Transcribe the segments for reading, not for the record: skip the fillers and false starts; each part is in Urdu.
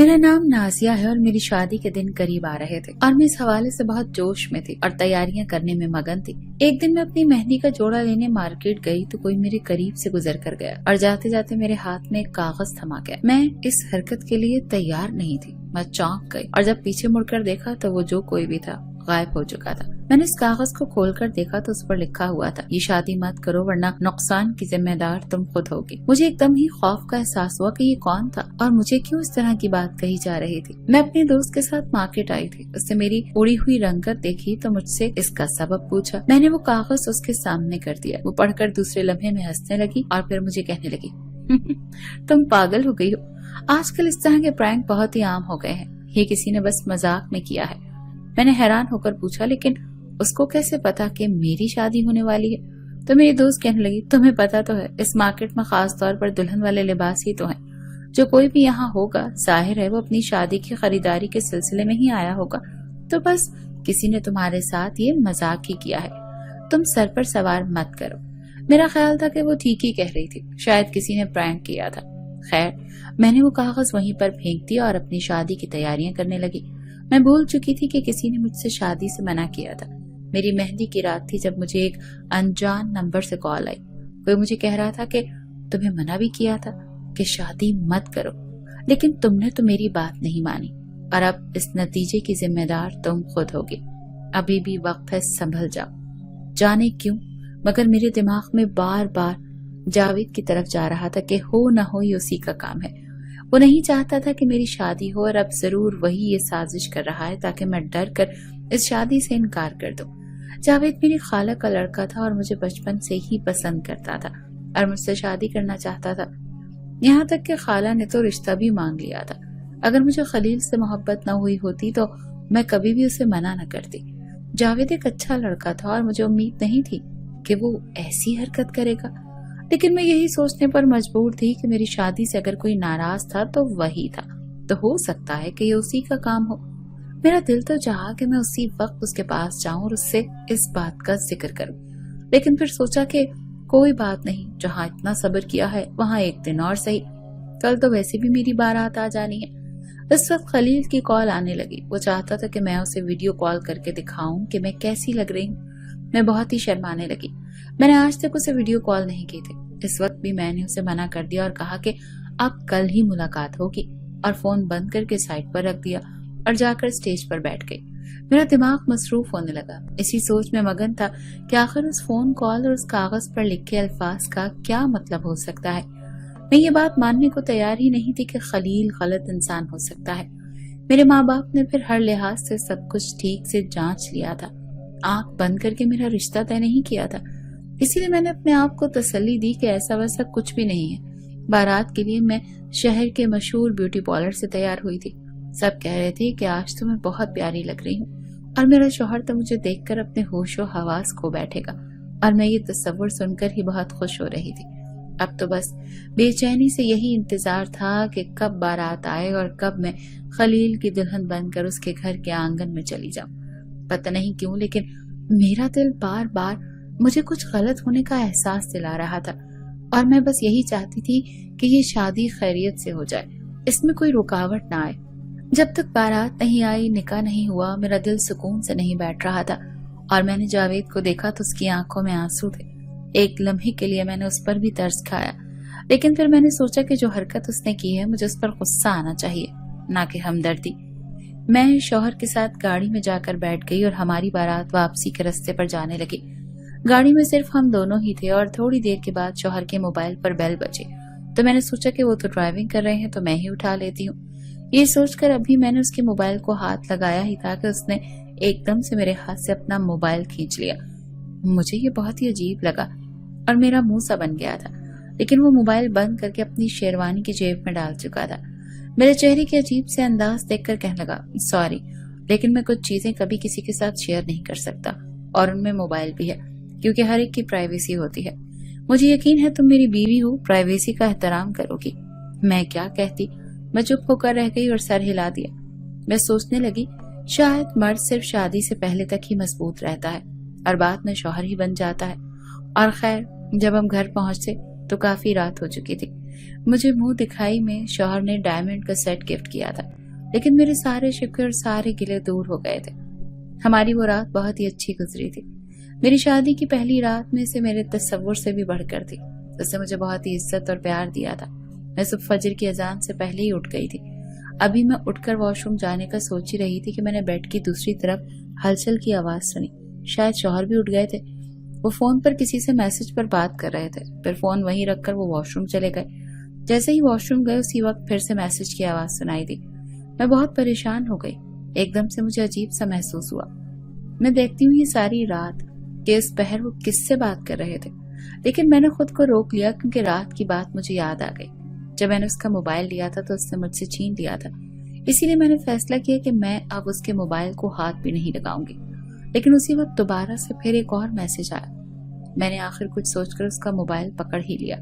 میرا نام نازیہ ہے اور میری شادی کے دن قریب آ رہے تھے اور میں اس حوالے سے بہت جوش میں تھی اور تیاریاں کرنے میں مگن تھی۔ ایک دن میں اپنی مہندی کا جوڑا لینے مارکیٹ گئی تو کوئی میرے قریب سے گزر کر گیا اور جاتے جاتے میرے ہاتھ میں ایک کاغذ تھما گیا۔ میں اس حرکت کے لیے تیار نہیں تھی، میں چونک گئی اور جب پیچھے مڑ کر دیکھا تو وہ جو کوئی بھی تھا غائب ہو چکا تھا۔ میں نے اس کاغذ کو کھول کر دیکھا تو اس پر لکھا ہوا تھا، یہ شادی مت کرو ورنہ نقصان کی ذمہ دار تم خود ہوگی۔ مجھے ایک دم ہی خوف کا احساس ہوا کہ یہ کون تھا اور مجھے کیوں اس طرح کی بات کہی جا رہی تھی۔ میں اپنے دوست کے ساتھ مارکیٹ آئی تھی، اس نے میری اڑی ہوئی رنگت دیکھی تو مجھ سے اس کا سبب پوچھا۔ میں نے وہ کاغذ اس کے سامنے کر دیا۔ وہ پڑھ کر دوسرے لمحے میں ہنسنے لگی اور پھر مجھے کہنے لگی تم پاگل ہو گئی ہو، آج کل اس طرح کے پرینک بہت ہی عام ہو گئے ہیں، یہ کسی نے بس مذاق میں کیا ہے۔ میں نے حیران ہو کر پوچھا لیکن اس کو کیسے پتا کہ میری شادی ہونے والی ہے؟ تو میری دوست کہنے لگی تمہیں پتا تو ہے اس مارکیٹ میں خاص طور پر دلہن والے لباس ہی تو ہیں، جو کوئی بھی یہاں ہوگا ظاہر ہے وہ اپنی شادی کی خریداری کے سلسلے میں ہی آیا ہوگا، تو بس کسی نے تمہارے ساتھ یہ مذاق ہی کیا ہے، تم سر پر سوار مت کرو۔ میرا خیال تھا کہ وہ ٹھیک ہی کہہ رہی تھی، شاید کسی نے پرینک کیا تھا۔ خیر میں نے وہ کاغذ وہیں پر پھینک دیا اور اپنی شادی کی تیاریاں کرنے لگی۔ میں بھول چکی تھی کہ کسی نے مجھ سے شادی سے منع کیا تھا۔ میری مہندی کی رات تھی جب مجھے ایک انجان نمبر سے کال آئی۔ کوئی مجھے کہہ رہا تھا کہ تمہیں منع بھی کیا تھا کہ شادی مت کرو، لیکن تم نے تو میری بات نہیں مانی اور اب اس نتیجے کی ذمہ دار تم خود ہوگی۔ ابھی بھی وقت ہے، سنبھل جاؤ۔ جانے کیوں مگر میرے دماغ میں بار بار جاوید کی طرف جا رہا تھا کہ ہو نہ ہو یہ اسی کا کام ہے۔ وہ نہیں چاہتا تھا کہ میری شادی ہو اور اب ضرور وہی یہ سازش کر رہا ہے تاکہ میں ڈر کر اس شادی سے انکار کر دوں۔ جاوید میری خالہ کا لڑکا تھا اور مجھے بچپن سے ہی پسند کرتا تھا اور مجھ سے شادی کرنا چاہتا تھا، یہاں تک کہ خالہ نے تو رشتہ بھی مانگ لیا تھا۔ اگر مجھے خلیل سے محبت نہ ہوئی ہوتی تو میں کبھی بھی اسے منع نہ کرتی۔ جاوید ایک اچھا لڑکا تھا اور مجھے امید نہیں تھی کہ وہ ایسی حرکت کرے گا، لیکن میں یہی سوچنے پر مجبور تھی کہ میری شادی سے اگر کوئی ناراض تھا تو وہی تھا، تو ہو سکتا ہے کہ یہ اسی کا کام ہو۔ میرا دل تو چاہا کہ میں اسی وقت اس کے پاس جاؤں اور اس سے اس بات کا ذکر کروں، لیکن پھر سوچا کہ کوئی بات نہیں، جہاں اتنا صبر کیا ہے وہاں ایک دن اور صحیح، کل تو ویسے بھی میری بارات آ جانی ہے۔ اس وقت خلیل کی کال آنے لگی۔ وہ چاہتا تھا کہ میں اسے ویڈیو کال کر کے دکھاؤں کہ میں کیسی لگ رہی ہوں۔ میں بہت ہی شرمانے لگی۔ میں نے آج تک اسے ویڈیو کال نہیں کی تھی۔ اس وقت بھی میں نے اسے منع کر دیا اور کہا کہ اب کل ہی ملاقات ہوگی، اور فون بند کر کے سائڈ پر رکھ دیا اور جا کر اسٹیج پر بیٹھ گئی۔ میرا دماغ مصروف ہونے لگا، اسی سوچ میں مگن تھا کہ آخر اس فون کال اور اس کاغذ پر لکھے الفاظ کا کیا مطلب ہو سکتا ہے۔ میں یہ بات ماننے کو تیار ہی نہیں تھی کہ خلیل غلط انسان ہو سکتا ہے۔ میرے ماں باپ نے پھر ہر لحاظ سے سب کچھ ٹھیک سے جانچ لیا تھا، آنکھ بند کر کے میرا رشتہ طے نہیں کیا تھا، اسی لیے میں نے اپنے آپ کو تسلی دی کہ ایسا ویسا کچھ بھی نہیں ہے۔ بارات کے لیے میں شہر کے مشہور بیوٹی پارلر سے تیار ہوئی تھی۔ سب کہہ رہے تھے کہ آج تو میں بہت پیاری لگ رہی ہوں، اور میرا شوہر تو مجھے دیکھ کر اپنے ہوش و حواس کھو بیٹھے گا، اور میں یہ تصور سن کر ہی بہت خوش ہو رہی تھی۔ اب تو بس بے چینی سے یہی انتظار تھا کہ کب بارات آئے اور کب میں خلیل کی دلہن بن کر اس کے گھر کے آنگن میں چلی جاؤں۔ پتہ نہیں کیوں لیکن میرا دل بار بار مجھے کچھ غلط ہونے کا احساس دلا رہا تھا، اور میں بس یہی چاہتی تھی کہ یہ شادی خیریت سے ہو جائے، اس میں کوئی رکاوٹ نہ آئے۔ جب تک بارات نہیں آئی، نکاح نہیں ہوا، میرا دل سکون سے نہیں بیٹھ رہا تھا، اور میں نے جاوید کو دیکھا تو اس کی آنکھوں میں آنسو تھے۔ ایک لمحے کے لیے میں نے اس پر بھی ترس کھایا، لیکن پھر میں نے سوچا کہ جو حرکت اس نے کی ہے مجھے اس پر غصہ آنا چاہیے، نہ کہ ہمدردی۔ میں شوہر کے ساتھ گاڑی میں جا کر بیٹھ گئی اور ہماری بارات واپسی کے راستے پر جانے لگی۔ گاڑی میں صرف ہم دونوں ہی تھے، اور تھوڑی دیر کے بعد شوہر کے موبائل پر بیل بجے تو میں نے سوچا کہ وہ تو ڈرائیونگ کر رہے ہیں تو میں ہی اٹھا لیتی ہوں۔ یہ سوچ کر ابھی میں نے اس کے موبائل کو ہاتھ لگایا ہی تھا کہ اس نے ایک دم سے میرے ہاتھ سے اپنا موبائل کھینچ لیا۔ مجھے یہ بہت ہی عجیب لگا اور میرا منہ سا بن گیا تھا، لیکن وہ موبائل بند کر کے اپنی شیروانی کی جیب میں ڈال چکا تھا۔ میرے چہرے کے عجیب سے انداز دیکھ کر کہنے لگا، سوری لیکن میں کچھ چیزیں کبھی کسی کے ساتھ شیئر نہیں کر سکتا، اور ان میں موبائل بھی ہے، کیونکہ ہر ایک کی پرائیویسی ہوتی ہے۔ مجھے یقین ہے تم میری بیوی ہو، پرائیویسی کا احترام کرو گی۔ میں کیا کہتی، میں چپ ہو کر رہ گئی اور سر ہلا دیا۔ میں سوچنے لگی شاید مرد صرف شادی سے پہلے تک ہی مضبوط رہتا ہے اور بعد میں شوہر ہی بن جاتا ہے۔ اور خیر جب ہم گھر پہنچے تو کافی رات ہو چکی تھی۔ مجھے منہ دکھائی میں شوہر نے ڈائمنڈ کا سیٹ گفٹ کیا تھا، لیکن میرے سارے شکوے اور سارے گلے دور ہو گئے تھے۔ ہماری وہ رات بہت ہی اچھی گزری تھی۔ میری شادی کی پہلی رات میں سے میرے تصور سے بھی بڑھ کر تھی۔ اس نے مجھے بہت ہی عزت اور پیار دیا تھا۔ میں صبح فجر کی اذان سے پہلے ہی اٹھ گئی تھی۔ ابھی میں اٹھ کر واش روم جانے کا سوچ ہی رہی تھی کہ میں نے بیڈ کی دوسری طرف ہلچل کی آواز سنی۔ شاید شوہر بھی اٹھ گئے تھے۔ وہ فون پر کسی سے میسج پر بات کر رہے تھے، پھر فون وہیں رکھ کر وہ واش روم چلے گئے۔ جیسے ہی واش روم گئے اسی وقت پھر سے میسج کی آواز سنائی دی۔ میں بہت پریشان ہو گئی۔ ایک دم سے مجھے عجیب سا محسوس ہوا۔ میں دیکھتی ہوں یہ ساری رات کہ اس پہر وہ کس سے بات کر رہے تھے، لیکن میں نے خود کو روک لیا کیونکہ رات کی بات مجھے یاد آ گئی۔ جب میں نے اس کا موبائل لیا تھا تو اس نے مجھ سے چھین لیا تھا، اسی لیے میں نے فیصلہ کیا کہ میں اب اس کے موبائل کو ہاتھ بھی نہیں لگاؤں گی۔ لیکن اسی وقت دوبارہ سے پھر ایک اور میسج آیا۔ میں نے آخر کچھ سوچ کر اس کا موبائل پکڑ ہی لیا،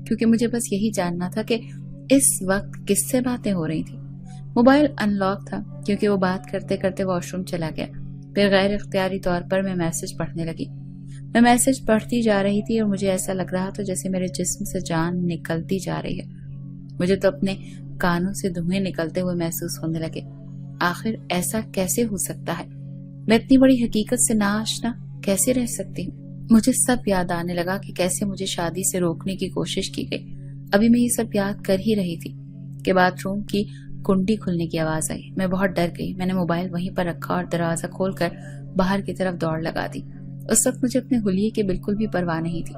کیونکہ مجھے بس یہی جاننا تھا کہ اس وقت کس سے باتیں ہو رہی تھی۔ موبائل ان لاک تھا کیونکہ وہ بات کرتے کرتے واش روم چلا گیا۔ پھر غیر اختیاری طور پر میں میسج پڑھنے لگی۔ میں میسج پڑھتی جا رہی تھی اور مجھے ایسا لگ رہا تھا جیسے میرے جسم سے جان نکلتی جا رہی ہے۔ مجھے تو اپنے کانوں سے دھوئیں نکلتے ہوئے محسوس ہونے لگے۔ آخر ایسا کیسے ہو سکتا ہے؟ میں اتنی بڑی حقیقت سے ناآشنا کیسے رہ سکتی ہوں؟ مجھے سب یاد آنے لگا کہ کیسے مجھے شادی سے روکنے کی کوشش کی گئی۔ ابھی میں یہ سب یاد کر ہی رہی تھی کہ باتھ روم کی کنڈی کھلنے کی آواز آئی۔ میں بہت ڈر گئی۔ میں نے موبائل وہیں پر رکھا اور دروازہ کھول کر باہر کی طرف دوڑ لگا دی۔ اس وقت مجھے اپنے حلیے کی بالکل بھی پرواہ نہیں تھی۔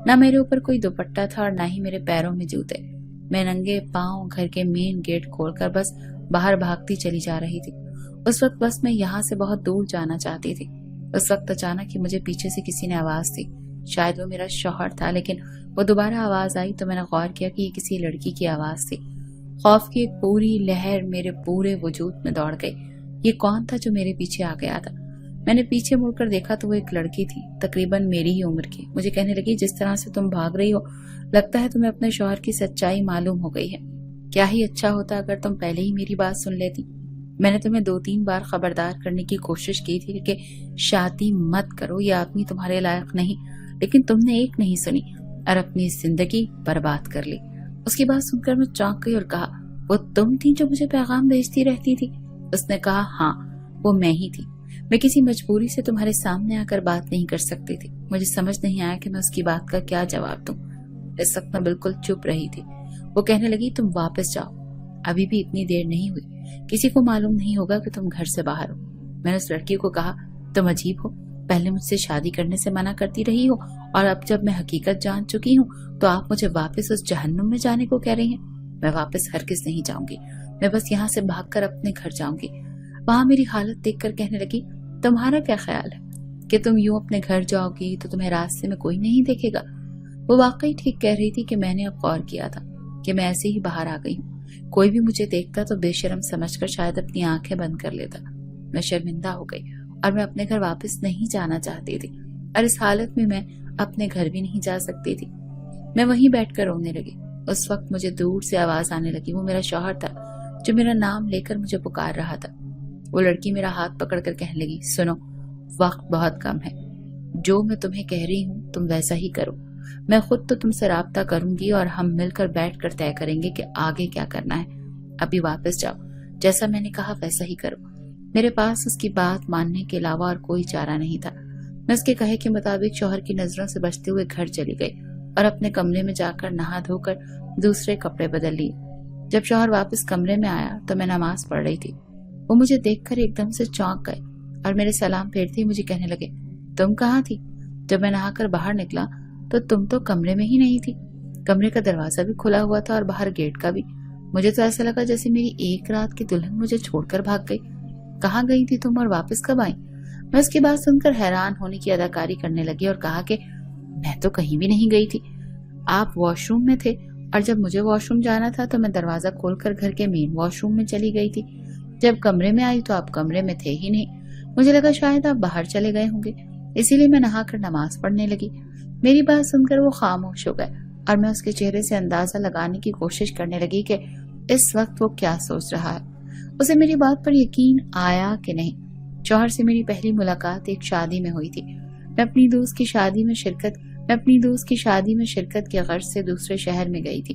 نہ میرے اوپر کوئی دوپٹہ تھا اور نہ ہی میرے پیروں میں جوتے۔ میں ننگے پاؤں گھر کے مین گیٹ کھول کر بس باہر بھاگتی چلی جا رہی تھی۔ اس وقت بس میں یہاں سے بہت دور جانا چاہتی تھی۔ اس وقت اچانک ہی مجھے پیچھے سے کسی نے آواز دی۔ شاید وہ میرا شوہر تھا، لیکن وہ دوبارہ آواز آئی تو میں نے غور کیا کہ یہ کسی لڑکی کی آواز تھی۔ خوف کی ایک پوری لہر میرے پورے وجود میں دوڑ گئی۔ یہ کون تھا جو میرے پیچھے آ گیا تھا؟ میں نے پیچھے مڑ کر دیکھا تو وہ ایک لڑکی تھی، تقریباً میری ہی عمر کی۔ مجھے کہنے لگی، جس طرح سے تم بھاگ رہی ہو لگتا ہے تمہیں اپنے شوہر کی سچائی معلوم ہو گئی ہے۔ کیا ہی اچھا ہوتا اگر تم پہلے ہی میری بات سن لیتی۔ میں نے تمہیں 2-3 بار خبردار کرنے کی کوشش کی تھی کہ شادی مت کرو، یہ آدمی تمہارے لائق نہیں، لیکن تم نے ایک نہیں سنی اور اپنی زندگی برباد کر لی۔ اس کی بات سن کر میں چونک گئی اور کہا، وہ تم تھی جو مجھے پیغام بھیجتی رہتی تھی؟ اس نے کہا، ہاں وہ میں ہی تھی۔ میں کسی مجبوری سے تمہارے سامنے آ کر بات نہیں کر سکتی تھی۔ مجھے سمجھ نہیں آیا کہ میں اس کی بات کا کیا جواب دوں۔ اس وقت میں بالکل چپ رہی تھی۔ وہ کہنے لگی، تم واپس جاؤ، ابھی بھی اتنی دیر نہیں ہوئی، کسی کو معلوم نہیں ہوگا کہ تم گھر سے باہر ہو۔ میں نے اس لڑکی کو کہا، تم عجیب ہو، پہلے مجھ سے شادی کرنے سے منع کرتی رہی ہو اور اب جب میں حقیقت جان چکی ہوں تو آپ مجھے واپس اس جہنم میں جانے کو کہہ رہی ہیں۔ میں واپس ہرگز نہیں جاؤں گی، میں بس یہاں سے بھاگ کر اپنے گھر جاؤں گی۔ وہاں میری حالت دیکھ کر کہنے لگی، تمہارا کیا خیال ہے کہ تم یوں اپنے گھر جاؤ گی تو تمہیں راستے میں کوئی نہیں دیکھے گا؟ وہ واقعی ٹھیک کہہ رہی تھی کہ میں نے اب غور کیا تھا کہ میں ایسے ہی باہر آ گئی ہوں۔ کوئی بھی مجھے دیکھتا تو بے شرم سمجھ کر شاید اپنی آنکھیں بند کر لیتا۔ میں شرمندہ ہو گئی اور میں اپنے گھر واپس نہیں جانا چاہتی تھی، اور اس حالت میں اپنے گھر بھی نہیں جا سکتی تھی۔ میں وہیں بیٹھ کر رونے لگی۔ اس وقت مجھے دور سے آواز آنے لگی۔ وہ میرا شوہر تھا جو میرا نام لے کر مجھے پکار رہا تھا۔ وہ لڑکی میرا ہاتھ پکڑ کر کہنے لگی، سنو، وقت بہت کم ہے، جو میں تمہیں کہہ رہی ہوں تم ویسا ہی کرو۔ میں خود تو تم سے رابطہ کروں گی اور ہم مل کر بیٹھ کر طے کریں گے کہ آگے کیا کرنا ہے۔ ابھی واپس جاؤ، جیسا میں نے کہا ویسا ہی کرو۔ میرے پاس اس کی بات ماننے کے علاوہ اور کوئی چارہ نہیں تھا۔ میں اس کے کہے کے مطابق شوہر کی نظروں سے بچتے ہوئے گھر چلی گئی اور اپنے کمرے میں جا کر نہا دھو کر دوسرے کپڑے بدل لیے۔ جب شوہر واپس کمرے میں آیا تو میں نماز پڑھ رہی تھی۔ وہ مجھے دیکھ کر ایک دم سے چونک گئے اور میرے سلام پھیرتے ہی مجھے کہنے لگے، تم کہاں تھی؟ جب میں نہا کر باہر نکلا تو تم تو کمرے میں ہی نہیں تھی۔ کمرے کا دروازہ بھی کھلا ہوا تھا اور باہر گیٹ کا بھی۔ مجھے تو ایسا لگا جیسے میری ایک رات کی دلہن مجھے چھوڑ کر بھاگ گئی۔ کہاں گئی تھی تم اور واپس کب آئی؟ میں اس کی بات سن کر حیران ہونے کی اداکاری کرنے لگی اور کہا کہ میں تو کہیں بھی نہیں گئی تھی، آپ واش روم میں تھے، اور جب مجھے واش روم جانا تھا تو میں دروازہ کھول کر گھر کے مین واش روم میں چلی گئی تھی۔ جب کمرے میں آئی تو آپ کمرے میں تھے ہی نہیں۔ مجھے لگا شاید آپ باہر چلے گئے ہوں گے، اسی لیے میں نہا کر نماز پڑھنے لگی۔ میری بات سن کر وہ خاموش ہو گئے اور میں اس کے چہرے سے اندازہ لگانے کی کوشش کرنے لگی کہ اس وقت وہ کیا سوچ رہا ہے۔ اسے میری بات پر یقین آیا کہ نہیں۔ شوہر سے میری پہلی ملاقات ایک شادی میں ہوئی تھی۔ میں اپنی دوست کی شادی میں شرکت کے غرض سے دوسرے شہر میں گئی تھی۔